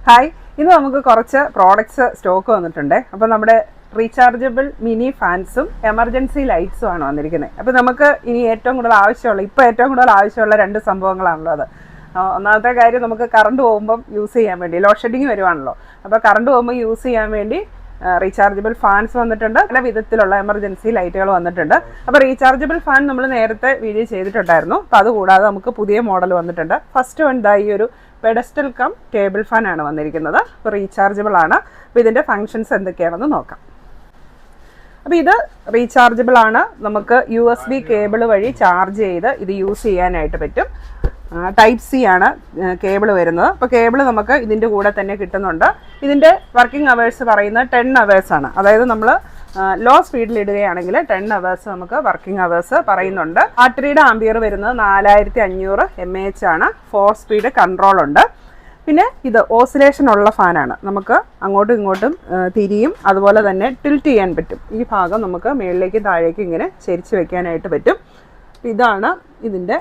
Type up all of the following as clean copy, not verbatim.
Hi, ഇന്ന് നമുക്ക് കുറച്ച് പ്രോഡക്ട്സ് സ്റ്റോക്ക് വന്നിട്ടുണ്ട്. അപ്പോൾ നമ്മുടെ റീചാർജബിൾ മിനി ഫാൻസും എമർജൻസി ലൈറ്റ്സും ആണ് വന്നിരിക്കുന്നത്. അപ്പോൾ നമുക്ക് ഇനി ഏറ്റവും കൂടുതൽ ആവശ്യമുള്ള രണ്ട് സംഭവങ്ങളാണല്ലോ അത്. ഒന്നാമത്തെ കാര്യം, നമുക്ക് കറണ്ട് പോകുമ്പം യൂസ് ചെയ്യാൻ വേണ്ടി, ലോഡ് ഷെഡിങ് വരുവാണല്ലോ. അപ്പോൾ കറണ്ട് പോകുമ്പോൾ യൂസ് ചെയ്യാൻ വേണ്ടി റീചാർജബിൾ ഫാൻസ് വന്നിട്ടുണ്ട്. പല വിധത്തിലുള്ള എമർജൻസി ലൈറ്റുകൾ വന്നിട്ടുണ്ട്. അപ്പോൾ റീചാർജബിൾ ഫാൻ നമ്മൾ നേരത്തെ വീഡിയോ ചെയ്തിട്ടുണ്ടായിരുന്നു. അപ്പോൾ അതുകൂടാതെ നമുക്ക് പുതിയ മോഡൽ വന്നിട്ടുണ്ട്. ഫസ്റ്റ് വൺ ഈ ഒരു പെഡസ്റ്റൽ കം ടേബിൾ ഫാൻ ആണ് വന്നിരിക്കുന്നത്. അപ്പോൾ റീചാർജബിൾ ആണ്. അപ്പോൾ ഇതിൻ്റെ ഫങ്ഷൻസ് എന്തൊക്കെയാണെന്ന് നോക്കാം. അപ്പോൾ ഇത് റീചാർജബിൾ ആണ്. നമുക്ക് USB കേബിൾ വഴി ചാർജ് ചെയ്ത് ഇത് യൂസ് ചെയ്യാനായിട്ട് പറ്റും. ടൈപ്പ് സി ആണ് കേബിൾ വരുന്നത്. അപ്പോൾ കേബിൾ നമുക്ക് ഇതിൻ്റെ കൂടെ തന്നെ കിട്ടുന്നുണ്ട്. ഇതിൻ്റെ വർക്കിംഗ് അവേഴ്സ് പറയുന്നത് 10 hours ആണ്. അതായത് നമ്മൾ ലോ സ്പീഡിൽ ഇടുകയാണെങ്കിൽ 10 hours നമുക്ക് വർക്കിംഗ് അവേഴ്സ് പറയുന്നുണ്ട്. ബാറ്ററിയുടെ ആംപിയർ വരുന്നത് 4500 mAh ആണ്. 4 സ്പീഡ് കൺട്രോൾ ഉണ്ട്. പിന്നെ ഇത് ഓസിലേഷൻ ഉള്ള ഫാനാണ്. നമുക്ക് അങ്ങോട്ടും ഇങ്ങോട്ടും തിരിയും, അതുപോലെ തന്നെ ടിൽറ്റ് ചെയ്യാൻ പറ്റും. ഈ ഭാഗം നമുക്ക് മുകളിലേക്കും താഴേക്കും ഇങ്ങനെ ചരിച്ച് വെക്കാനായിട്ട് പറ്റും. ഇതാണ് ഇതിൻ്റെ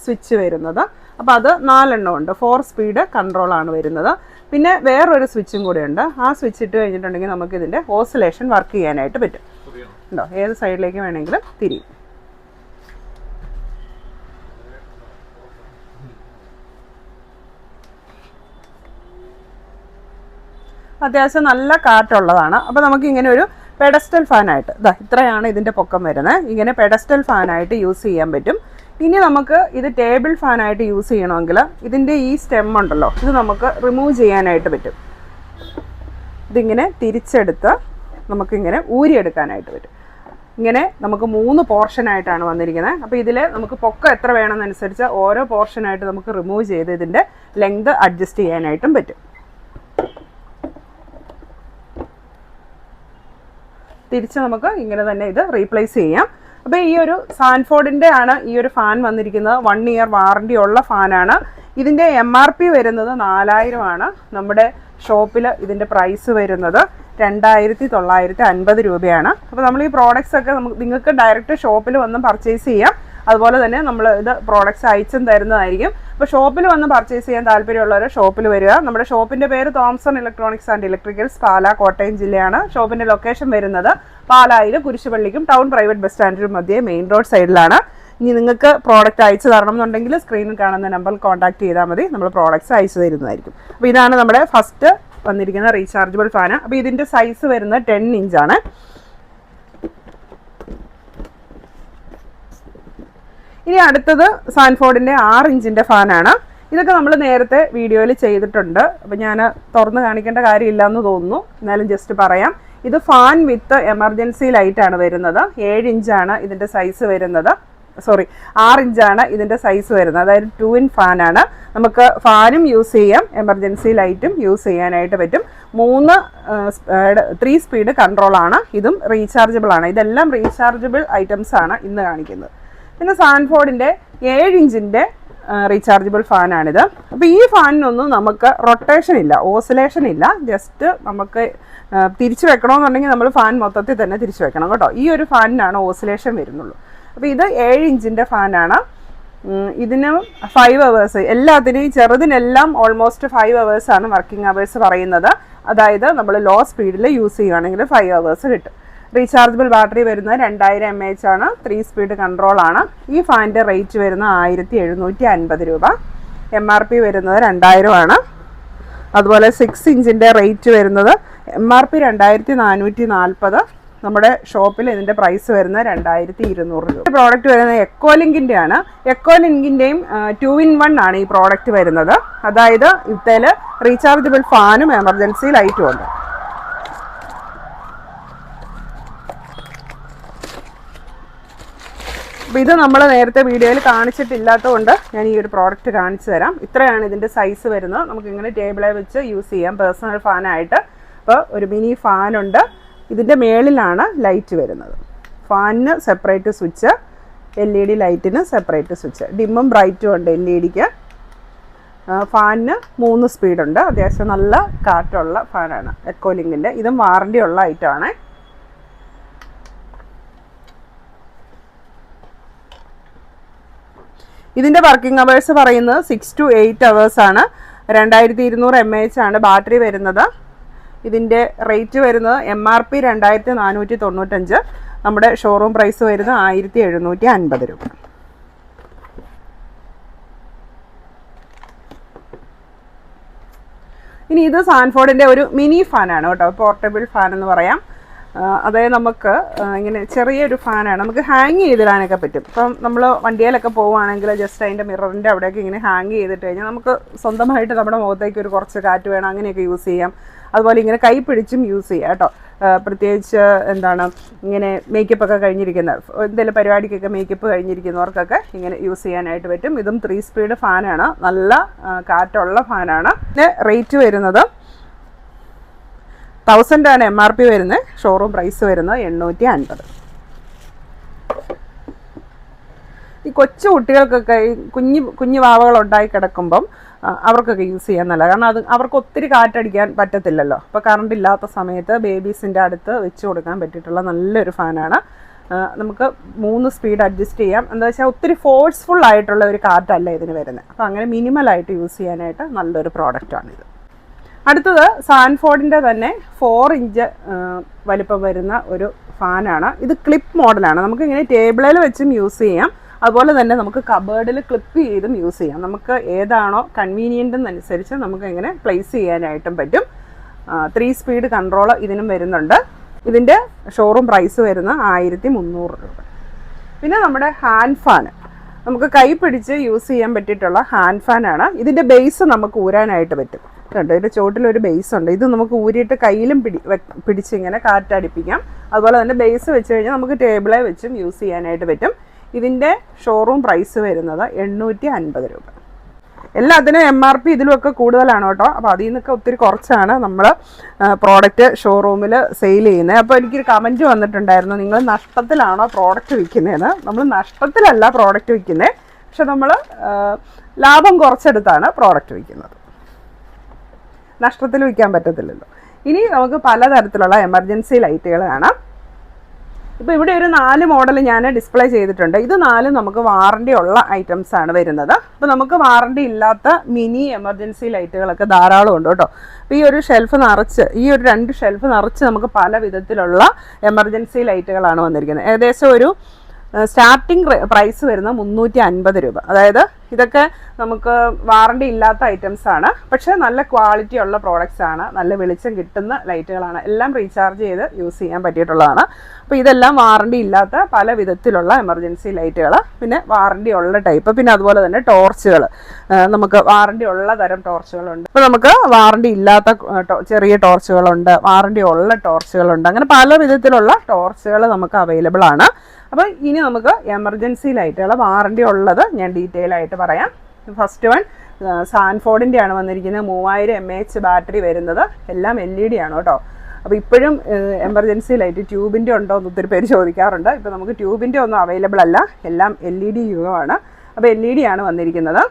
സ്വിച്ച് വരുന്നത്. അപ്പോൾ അത് 4 എണ്ണം ഉണ്ട്. 4 സ്പീഡ് കൺട്രോളാണ് വരുന്നത്. പിന്നെ വേറൊരു സ്വിച്ചും കൂടെ ഉണ്ട്. ആ സ്വിച്ച് ഇട്ട് കഴിഞ്ഞിട്ടുണ്ടെങ്കിൽ നമുക്ക് ഇതിൻ്റെ ഓസിലേഷൻ വർക്ക് ചെയ്യാനായിട്ട് പറ്റും. ഉണ്ടോ, ഏത് സൈഡിലേക്ക് വേണമെങ്കിലും തിരിയും. അത്യാവശ്യം നല്ല കാറ്റുള്ളതാണ്. അപ്പോൾ നമുക്ക് ഇങ്ങനെ ഒരു പെഡസ്റ്റൽ ഫാനായിട്ട് ഇത്രയാണ് ഇതിൻ്റെ പൊക്കം വരുന്നത്. ഇങ്ങനെ പെഡസ്റ്റൽ ഫാനായിട്ട് യൂസ് ചെയ്യാൻ പറ്റും. ഇനി നമുക്ക് ഇത് ടേബിൾ ഫാനായിട്ട് യൂസ് ചെയ്യണമെങ്കിൽ ഇതിൻ്റെ ഈ സ്റ്റെം ഉണ്ടല്ലോ, ഇത് നമുക്ക് റിമൂവ് ചെയ്യാനായിട്ട് പറ്റും. ഇതിങ്ങനെ തിരിച്ചെടുത്ത് നമുക്കിങ്ങനെ ഊരിയെടുക്കാനായിട്ട് പറ്റും. ഇങ്ങനെ നമുക്ക് 3 പോർഷനായിട്ടാണ് വന്നിരിക്കുന്നത്. അപ്പോൾ ഇതിൽ നമുക്ക് പൊക്കം എത്ര വേണമെന്നനുസരിച്ച് ഓരോ പോർഷനായിട്ട് നമുക്ക് റിമൂവ് ചെയ്ത് ഇതിൻ്റെ ലെങ്ത് അഡ്ജസ്റ്റ് ചെയ്യാനായിട്ടും പറ്റും. തിരിച്ച് നമുക്ക് ഇങ്ങനെ തന്നെ ഇത് റീപ്ലേസ് ചെയ്യാം. അപ്പോൾ ഈ ഒരു സാൻഫോർഡിൻ്റെ ആണ് ഈ ഒരു ഫാൻ വന്നിരിക്കുന്നത്. 1 year വാറണ്ടി ഉള്ള ഫാനാണ്. ഇതിൻ്റെ MRP വരുന്നത് 4000 ആണ്. നമ്മുടെ ഷോപ്പിൽ ഇതിൻ്റെ പ്രൈസ് വരുന്നത് 2950 രൂപയാണ്. അപ്പോൾ നമ്മൾ ഈ പ്രോഡക്റ്റ്സ് ഒക്കെ നിങ്ങൾക്ക് ഡയറക്റ്റ് ഷോപ്പിൽ വന്ന് പർച്ചേസ് ചെയ്യാം. അതുപോലെ തന്നെ നമ്മൾ ഇത് പ്രോഡക്റ്റ്സ് അയച്ചും തരുന്നതായിരിക്കും. അപ്പോൾ ഷോപ്പിൽ വന്ന് പർച്ചേസ് ചെയ്യാൻ താല്പര്യമുള്ളവർ ഷോപ്പിൽ വരിക. നമ്മുടെ ഷോപ്പിൻ്റെ പേര് Thomson electronics and electricals, Pala, Kottayam ജില്ലയാണ്. ഷോപ്പിൻ്റെ ലൊക്കേഷൻ വരുന്നത് പാലായിൽ കുരിശുപള്ളിക്കും ടൗൺ പ്രൈവറ്റ് ബസ് സ്റ്റാൻഡിനും മധ്യേ മെയിൻ റോഡ് സൈഡിലാണ്. ഇനി നിങ്ങൾക്ക് പ്രോഡക്റ്റ് അയച്ചു തരണം എന്നുണ്ടെങ്കിൽ സ്ക്രീനിൽ കാണുന്ന നമ്പറിൽ കോൺടാക്ട് ചെയ്താൽ മതി. നമ്മൾ പ്രോഡക്റ്റ്സ് അയച്ചു തരുന്നതായിരിക്കും. അപ്പോൾ ഇതാണ് നമ്മുടെ ഫസ്റ്റ് വന്നിരിക്കുന്ന റീചാർജബിൾ ഫാന്. അപ്പോൾ ഇതിൻ്റെ സൈസ് വരുന്നത് 10 inch ആണ്. ഇനി അടുത്തത് സാൻഫോർഡിൻ്റെ 6 inch ഫാനാണ്. ഇതൊക്കെ നമ്മൾ നേരത്തെ വീഡിയോയിൽ ചെയ്തിട്ടുണ്ട്. അപ്പോൾ ഞാൻ തുറന്ന് കാണിക്കേണ്ട കാര്യമില്ല എന്ന് തോന്നുന്നു, എന്നാലും ജസ്റ്റ് പറയാം. ഇത് ഫാൻ വിത്ത് എമർജൻസി ലൈറ്റാണ് വരുന്നത്. 7 inch ആണ് ഇതിൻ്റെ സൈസ് വരുന്നത്. 6 inch ആണ് ഇതിൻ്റെ സൈസ് വരുന്നത്. അതായത് 2 in ഫാനാണ്. നമുക്ക് ഫാനും യൂസ് ചെയ്യാം, എമർജൻസി ലൈറ്റും യൂസ് ചെയ്യാനായിട്ട് പറ്റും. 3 സ്പീഡ് കൺട്രോളാണ്. ഇതും റീചാർജബിൾ ആണ്. ഇതെല്ലാം റീചാർജബിൾ ഐറ്റംസ് ആണ് ഇന്ന് കാണിക്കുന്നത്. പിന്നെ സാൻഫോർഡിൻ്റെ 7 inch റീചാർജബിൾ ഫാനാണിത്. അപ്പോൾ ഈ ഫാനിനൊന്നും നമുക്ക് റൊട്ടേഷൻ ഇല്ല, ഓസിലേഷൻ ഇല്ല. ജസ്റ്റ് നമുക്ക് തിരിച്ചു വെക്കണമെന്നുണ്ടെങ്കിൽ നമ്മൾ ഫാൻ മൊത്തത്തിൽ തന്നെ തിരിച്ചു വെക്കണം കേട്ടോ. ഈ ഒരു ഫാനിനാണ് ഓസിലേഷൻ വരുന്നുള്ളൂ. അപ്പോൾ ഇത് 7 inch ഫാനാണ്. ഇതിന് 5 hours, എല്ലാത്തിനും ചെറുതിനെല്ലാം ഓൾമോസ്റ്റ് 5 hours ആണ് വർക്കിംഗ് അവേഴ്സ് പറയുന്നത്. അതായത് നമ്മൾ ലോ സ്പീഡിൽ യൂസ് ചെയ്യുകയാണെങ്കിൽ 5 hours കിട്ടും. റീചാർജബിൾ ബാറ്ററി വരുന്നത് 2000 mAh ആണ്. 3 സ്പീഡ് കൺട്രോൾ ആണ്. ഈ ഫാനിൻ്റെ റേറ്റ് വരുന്നത് 1750 രൂപ. MRP വരുന്നത് 2000 ആണ്. അതുപോലെ 6 inch റേറ്റ് വരുന്നത് MRP 2440. നമ്മുടെ ഷോപ്പിൽ ഇതിൻ്റെ പ്രൈസ് വരുന്നത് 2200 രൂപ. പ്രോഡക്റ്റ് വരുന്നത് എക്കോലിങ്കിൻ്റെ ആണ്. എക്കോലിങ്കിൻ്റെയും 2 in 1 ആണ് ഈ പ്രോഡക്റ്റ് വരുന്നത്. അതായത് ഇതിൽ റീചാർജബിൾ ഫാനും എമർജൻസി ലൈറ്റും ഉണ്ട്. അപ്പോൾ ഇത് നമ്മൾ നേരത്തെ വീഡിയോയിൽ കാണിച്ചിട്ടില്ലാത്തതുകൊണ്ട് ഞാൻ ഈ ഒരു പ്രോഡക്റ്റ് കാണിച്ചു തരാം. ഇത്രയാണ് ഇതിൻ്റെ സൈസ് വരുന്നത്. നമുക്കിങ്ങനെ ടേബിളിൽ വെച്ച് യൂസ് ചെയ്യാം പേഴ്സണൽ ഫാനായിട്ട്. അപ്പോൾ ഒരു മിനി ഫാനുണ്ട്. ഇതിൻ്റെ മേളിലാണ് ലൈറ്റ് വരുന്നത്. ഫാനിന് സെപ്പറേറ്റ് സ്വിച്ച്, LED ലൈറ്റിന് സെപ്പറേറ്റ് സ്വിച്ച്. ഡിമ്മും ബ്രൈറ്റും ഉണ്ട് LEDക്ക്. ഫാനിന് 3 സ്പീഡുണ്ട്. അത്യാവശ്യം നല്ല കാറ്റുള്ള ഫാനാണ് എക്കോലിങ്കിൻ്റെ. ഇതും വാറണ്ടി ഉള്ള ഐറ്റമാണ്. ഇതിൻ്റെ വർക്കിംഗ് അവേഴ്സ് പറയുന്നത് 6 to 8 hours ആണ്. 2200 mAh ആണ് ബാറ്ററി വരുന്നത്. ഇതിൻ്റെ റേറ്റ് വരുന്നത് MRP 2495, നമ്മുടെ ഷോറൂം പ്രൈസ് വരുന്നത് 1750 രൂപ. ഇനി ഇത് സാൻഫോർഡിൻ്റെ ഒരു മിനി ഫാനാണ് കേട്ടോ, പോർട്ടബിൾ ഫാൻ എന്ന് പറയാം. അതായത് നമുക്ക് ഇങ്ങനെ ചെറിയൊരു ഫാനാണ്, നമുക്ക് ഹാങ് ചെയ്തിടാനൊക്കെ പറ്റും. ഇപ്പം നമ്മൾ വണ്ടിയിലൊക്കെ പോവുകയാണെങ്കിൽ ജസ്റ്റ് അതിൻ്റെ മിററിൻ്റെ അവിടെയൊക്കെ ഇങ്ങനെ ഹാങ് ചെയ്തിട്ട് കഴിഞ്ഞാൽ നമുക്ക് സ്വന്തമായിട്ട് നമ്മുടെ മുഖത്തേക്ക് ഒരു കുറച്ച് കാറ്റ് വേണം അങ്ങനെയൊക്കെ യൂസ് ചെയ്യാം. അതുപോലെ ഇങ്ങനെ കൈ പിടിച്ചും യൂസ് ചെയ്യാം കേട്ടോ. പ്രത്യേകിച്ച് എന്താണ് ഇങ്ങനെ മേക്കപ്പൊക്കെ കഴിഞ്ഞിരിക്കുന്ന എന്തെങ്കിലും പരിപാടിക്കൊക്കെ മേക്കപ്പ് കഴിഞ്ഞിരിക്കുന്നവർക്കൊക്കെ ഇങ്ങനെ യൂസ് ചെയ്യാനായിട്ട് പറ്റും. ഇതും 3 സ്പീഡ് ഫാനാണ്, നല്ല കാറ്റുള്ള ഫാനാണ്. ഇതിന് റേറ്റ് വരുന്നത് 1000 ആണ് MRP വരുന്നത്, ഷോറൂം പ്രൈസ് വരുന്നത് 850. ഈ കൊച്ചു കുട്ടികൾക്കൊക്കെ കുഞ്ഞു വാവകൾ ഉണ്ടായി കിടക്കുമ്പം അവർക്കൊക്കെ യൂസ് ചെയ്യാൻ നല്ല, കാരണം അത് അവർക്ക് ഒത്തിരി കാറ്റടിക്കാൻ പറ്റത്തില്ലല്ലോ. അപ്പോൾ കറണ്ട് ഇല്ലാത്ത സമയത്ത് ബേബീസിൻ്റെ അടുത്ത് വെച്ച് കൊടുക്കാൻ പറ്റിയിട്ടുള്ള നല്ലൊരു ഫാനാണ്. നമുക്ക് 3 സ്പീഡ് അഡ്ജസ്റ്റ് ചെയ്യാം. എന്താ വെച്ചാൽ ഒത്തിരി ഫോഴ്സ്ഫുൾ ആയിട്ടുള്ള ഒരു കാറ്റല്ല ഇതിന് വരുന്നത്. അപ്പോൾ അങ്ങനെ മിനിമലായിട്ട് യൂസ് ചെയ്യാനായിട്ട് നല്ലൊരു പ്രോഡക്റ്റാണിത്. അടുത്തത് സാൻഫോർഡിൻ്റെ തന്നെ 4 ഇഞ്ച് വലിപ്പം വരുന്ന ഒരു ഫാനാണ്. ഇത് ക്ലിപ്പ് മോഡലാണ്, നമുക്കിങ്ങനെ ടേബിളിൽ വെച്ചും യൂസ് ചെയ്യാം, അതുപോലെ തന്നെ നമുക്ക് കബേർഡിൽ ക്ലിപ്പ് ചെയ്തും യൂസ് ചെയ്യാം. നമുക്ക് ഏതാണോ കൺവീനിയൻ്റ് എന്നനുസരിച്ച് നമുക്ക് ഇങ്ങനെ പ്ലേസ് ചെയ്യാനായിട്ടും പറ്റും. 3 സ്പീഡ് കൺട്രോൾ ഇതിനും വരുന്നുണ്ട്. ഇതിൻ്റെ ഷോറൂം പ്രൈസ് വരുന്ന 1300 രൂപ. പിന്നെ നമ്മുടെ ഹാൻഡ് ഫാൻ, നമുക്ക് കൈ പിടിച്ച് യൂസ് ചെയ്യാൻ പറ്റിയിട്ടുള്ള ഹാൻഡ് ഫാനാണ്. ഇതിൻ്റെ ബേസ് നമുക്ക് ഊരാനായിട്ട് പറ്റും. കണ്ടോ, ഇതിൻ്റെ ചോട്ടിലൊരു ബേസ് ഉണ്ട്. ഇത് നമുക്ക് ഊരിയിട്ട് കയ്യിലും പിടിച്ചിങ്ങനെ കാറ്റടിപ്പിക്കാം. അതുപോലെ തന്നെ ബേസ് വെച്ച് കഴിഞ്ഞാൽ നമുക്ക് ടേബിളെ വെച്ചും യൂസ് ചെയ്യാനായിട്ട് പറ്റും. ഇതിൻ്റെ ഷോറൂം പ്രൈസ് വരുന്നത് 850 രൂപ. എല്ലാത്തിനും MRP ഇതിലുമൊക്കെ കൂടുതലാണ് കേട്ടോ. അപ്പോൾ അതിൽ നിന്നൊക്കെ ഒത്തിരി കുറച്ചാണ് നമ്മൾ പ്രോഡക്റ്റ് ഷോറൂമിൽ സെയിൽ ചെയ്യുന്നത്. അപ്പോൾ എനിക്കൊരു കമൻറ്റ് വന്നിട്ടുണ്ടായിരുന്നു, നിങ്ങൾ നഷ്ടത്തിലാണോ പ്രോഡക്റ്റ് വിൽക്കുന്നതെന്ന്. നമ്മൾ നഷ്ടത്തിലല്ല പ്രോഡക്റ്റ് വിൽക്കുന്നത്, പക്ഷെ നമ്മൾ ലാഭം കുറച്ചെടുത്താണ് പ്രോഡക്റ്റ് വിൽക്കുന്നത്. നഷ്ടത്തിൽ വിൽക്കാൻ പറ്റത്തില്ലല്ലോ. ഇനി നമുക്ക് പലതരത്തിലുള്ള എമർജൻസി ലൈറ്റുകൾ കാണാം. ഇപ്പോൾ ഇവിടെ ഒരു 4 മോഡൽ ഞാൻ ഡിസ്പ്ലേ ചെയ്തിട്ടുണ്ട്. ഇത് 4 നമുക്ക് വാറണ്ടി ഉള്ള ഐറ്റംസ് ആണ് വരുന്നത്. അപ്പോൾ നമുക്ക് വാറണ്ടി ഇല്ലാത്ത മിനി എമർജൻസി ലൈറ്റുകളൊക്കെ ധാരാളം ഉണ്ട് കേട്ടോ. അപ്പോൾ ഈ ഒരു ഷെൽഫ് നിറച്ച്, ഈ ഒരു 2 ഷെൽഫ് നിറച്ച് നമുക്ക് പല വിധത്തിലുള്ള എമർജൻസി ലൈറ്റുകളാണ് വന്നിരിക്കുന്നത്. ഏകദേശം ഒരു സ്റ്റാർട്ടിംഗ് പ്രൈസ് വരുന്ന 350 രൂപ. അതായത് ഇതൊക്കെ നമുക്ക് വാറണ്ടി ഇല്ലാത്ത ഐറ്റംസ് ആണ്, പക്ഷേ നല്ല ക്വാളിറ്റി ഉള്ള പ്രോഡക്റ്റ്സ് ആണ്, നല്ല വെളിച്ചം കിട്ടുന്ന ലൈറ്റുകളാണ്, എല്ലാം റീചാർജ് ചെയ്ത് യൂസ് ചെയ്യാൻ പറ്റിയിട്ടുള്ളതാണ്. അപ്പോൾ ഇതെല്ലാം വാറണ്ടി ഇല്ലാത്ത പല വിധത്തിലുള്ള എമർജൻസി ലൈറ്റുകൾ, പിന്നെ വാറണ്ടി ഉള്ള ടൈപ്പ്, പിന്നെ അതുപോലെ തന്നെ ടോർച്ചുകൾ, നമുക്ക് വാറണ്ടി ഉള്ള തരം ടോർച്ചുകളുണ്ട്. അപ്പോൾ നമുക്ക് വാറണ്ടി ഇല്ലാത്ത ചെറിയ ടോർച്ചുകളുണ്ട്, വാറണ്ടി ഉള്ള ടോർച്ചുകളുണ്ട്, അങ്ങനെ പല വിധത്തിലുള്ള ടോർച്ചുകൾ നമുക്ക് അവൈലബിൾ ആണ്. അപ്പോൾ ഇനി നമുക്ക് എമർജൻസി ലൈറ്റുകൾ വാറണ്ടി ഉള്ളത് ഞാൻ ഡീറ്റെയിൽ ആയിട്ട് പറയാം. ഫസ്റ്റ് വൺ സാൻഫോർഡിൻ്റെ ആണ് വന്നിരിക്കുന്നത്. 3000 mAh ബാറ്ററി വരുന്നത്, എല്ലാം LED ആണ് കേട്ടോ. അപ്പോൾ ഇപ്പോഴും എമർജൻസി ലൈറ്റ് ട്യൂബിൻ്റെ ഉണ്ടോ എന്ന് ഒത്തിരി പേര് ചോദിക്കാറുണ്ട്. ഇപ്പോൾ നമുക്ക് ട്യൂബിൻ്റെ ഒന്നും അവൈലബിൾ അല്ല, എല്ലാം LED യുഗമാണ്. അപ്പോൾ LED ആണ് വന്നിരിക്കുന്നത്.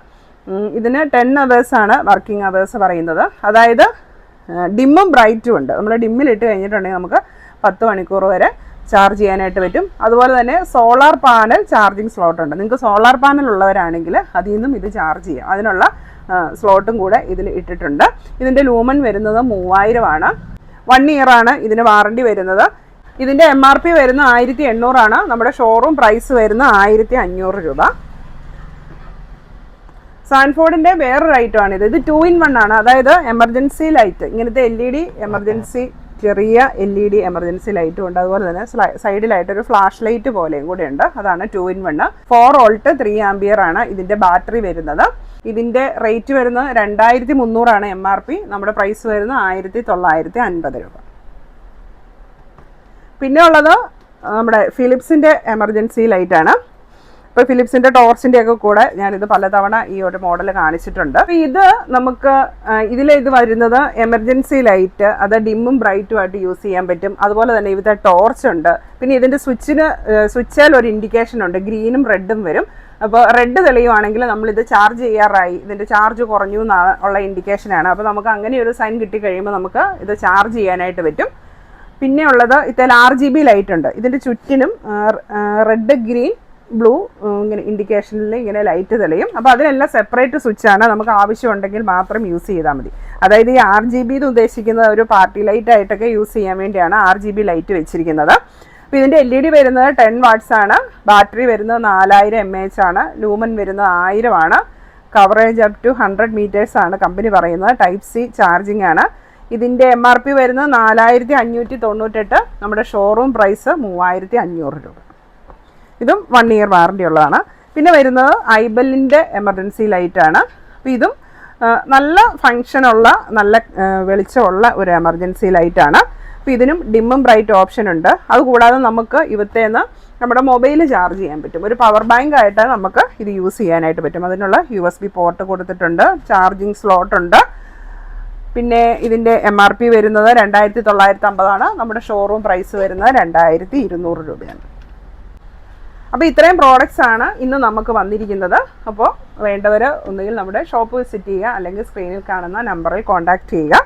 ഇതിന് 10 hours ആണ് വർക്കിംഗ് അവേഴ്സ് പറയുന്നത്. അതായത് ഡിമ്മും ബ്രൈറ്റും ഉണ്ട്. നമ്മൾ ഡിമ്മിലിട്ട് കഴിഞ്ഞിട്ടുണ്ടെങ്കിൽ നമുക്ക് 10 മണിക്കൂർ വരെ ചാർജ് ചെയ്യാനായിട്ട് പറ്റും. അതുപോലെ തന്നെ സോളാർ പാനൽ ചാർജിങ് സ്ലോട്ട് ഉണ്ട്. നിങ്ങൾക്ക് സോളാർ പാനൽ ഉള്ളവരാണെങ്കിൽ അതിൽ നിന്നും ഇത് ചാർജ് ചെയ്യാം, അതിനുള്ള സ്ലോട്ടും കൂടെ ഇതിൽ ഇട്ടിട്ടുണ്ട്. ഇതിൻ്റെ ലൂമൻ വരുന്നത് 3000 ആണ്. 1 ഇയർ ആണ് ഇതിന് വാറണ്ടി വരുന്നത്. ഇതിൻ്റെ MRP വരുന്ന 1800 ആണ്. നമ്മുടെ ഷോറൂം പ്രൈസ് വരുന്ന 1500 രൂപ. സാൻഫോർഡിൻ്റെ വേറൊരു ഐറ്റമാണിത്. ഇത് 2 in 1 ആണ്. അതായത് എമർജൻസി ലൈറ്റ്, ഇങ്ങനത്തെ LED എമർജൻസി ചെറിയ LED എമർജൻസി ലൈറ്റും ഉണ്ട്. അതുപോലെ തന്നെ സൈഡിലായിട്ടൊരു ഫ്ലാഷ് ലൈറ്റ് പോലെയും കൂടെ ഉണ്ട്. അതാണ് 2 in 1. 4 volt 3 ആംപിയർ ആണ് ഇതിൻ്റെ ബാറ്ററി വരുന്നത്. ഇതിൻ്റെ റേറ്റ് വരുന്നത് 2300 ആണ് MRP. നമ്മുടെ പ്രൈസ് വരുന്നത് 1950 രൂപ. പിന്നെ ഉള്ളത് നമ്മുടെ ഫിലിപ്സിൻ്റെ എമർജൻസി ലൈറ്റാണ്. ഇപ്പോൾ ഫിലിപ്സിൻ്റെ ടോർച്ചിൻ്റെ ഒക്കെ കൂടെ ഞാനിത് പലതവണ ഈ ഒരു മോഡൽ കാണിച്ചിട്ടുണ്ട്. അപ്പോൾ ഇത് നമുക്ക് ഇത് വരുന്നത് എമർജൻസി ലൈറ്റ്, അത് ഡിമ്മും ബ്രൈറ്റും ആയിട്ട് യൂസ് ചെയ്യാൻ പറ്റും. അതുപോലെ തന്നെ ഇതിൻ്റെ ടോർച്ച് ഉണ്ട്. പിന്നെ ഇതിൻ്റെ സ്വിച്ചിൽ ഒരു ഇൻഡിക്കേഷൻ ഉണ്ട്, ഗ്രീനും റെഡും വരും. അപ്പോൾ റെഡ് തെളിയുവാണെങ്കിൽ നമ്മളിത് ചാർജ് ചെയ്യാറായി, ഇതിൻ്റെ ചാർജ് കുറഞ്ഞു എന്നുള്ള ഇൻഡിക്കേഷനാണ്. അപ്പോൾ നമുക്ക് അങ്ങനെ ഒരു സൈൻ കിട്ടിക്കഴിയുമ്പോൾ നമുക്ക് ഇത് ചാർജ് ചെയ്യാനായിട്ട് പറ്റും. പിന്നെ ഉള്ളത് ഇതിൽ RGB ലൈറ്റ് ഉണ്ട്. ഇതിൻ്റെ ചുറ്റിനും റെഡ്, ഗ്രീൻ, ബ്ലൂ ഇങ്ങനെ ഇൻഡിക്കേഷനിൽ ഇങ്ങനെ ലൈറ്റ് തെളിയും. അപ്പോൾ അതിനെല്ലാം സെപ്പറേറ്റ് സ്വിച്ചാണ്, നമുക്ക് ആവശ്യമുണ്ടെങ്കിൽ മാത്രം യൂസ് ചെയ്താൽ മതി. അതായത് ഈ RGB എന്ന് ഉദ്ദേശിക്കുന്നത് ഒരു പാർട്ടി ലൈറ്റ് ആയിട്ടൊക്കെ യൂസ് ചെയ്യാൻ വേണ്ടിയാണ് RGB ലൈറ്റ് വെച്ചിരിക്കുന്നത്. അപ്പോൾ ഇതിൻ്റെ LED വരുന്നത് 10 വാട്ട്സ് ആണ്, ബാറ്ററി വരുന്നത് 4000 mAh ആണ്, ലൂമൻ വരുന്നത് 1000 ആണ്, കവറേജ് അപ് ടു 100 മീറ്റേഴ്സ് ആണ് കമ്പനി പറയുന്നത്, ടൈപ്പ് C ചാർജിങ് ആണ്. ഇതിൻ്റെ MRP വരുന്നത് 4598, നമ്മുടെ ഷോറൂം പ്രൈസ് 3500 രൂപ. ഇതും 1 ഇയർ വാറണ്ടി ഉള്ളതാണ്. പിന്നെ വരുന്നത് ഐബലിൻ്റെ എമർജൻസി ലൈറ്റാണ്. അപ്പോൾ ഇതും നല്ല ഫങ്ഷനുള്ള നല്ല വെളിച്ചമുള്ള ഒരു എമർജൻസി ലൈറ്റാണ്. അപ്പോൾ ഇതിനും ഡിമ്മും ബ്രൈറ്റ് ഓപ്ഷൻ ഉണ്ട്. അതുകൂടാതെ നമുക്ക് ഇവത്തേന്ന് നമ്മുടെ മൊബൈൽ ചാർജ് ചെയ്യാൻ പറ്റും. ഒരു പവർ ബാങ്ക് ആയിട്ട് നമുക്ക് ഇത് യൂസ് ചെയ്യാനായിട്ട് പറ്റും. അതിനുള്ള USB പോർട്ട് കൊടുത്തിട്ടുണ്ട്, ചാർജിങ് സ്ലോട്ട് ഉണ്ട്. പിന്നെ ഇതിൻ്റെ MRP വരുന്നത് 2950 ആണ്, നമ്മുടെ ഷോറൂം പ്രൈസ് വരുന്നത് 2200 രൂപയാണ്. അപ്പോൾ ഇത്രയും പ്രോഡക്റ്റ്സ് ആണ് ഇന്ന് നമുക്ക് വന്നിരിക്കുന്നത്. അപ്പോൾ വേണ്ടവർ ഒന്നുകിൽ നമ്മുടെ ഷോപ്പ് വിസിറ്റ് ചെയ്യുക, അല്ലെങ്കിൽ സ്ക്രീനിൽ കാണുന്ന നമ്പറിൽ കോൺടാക്റ്റ് ചെയ്യുക.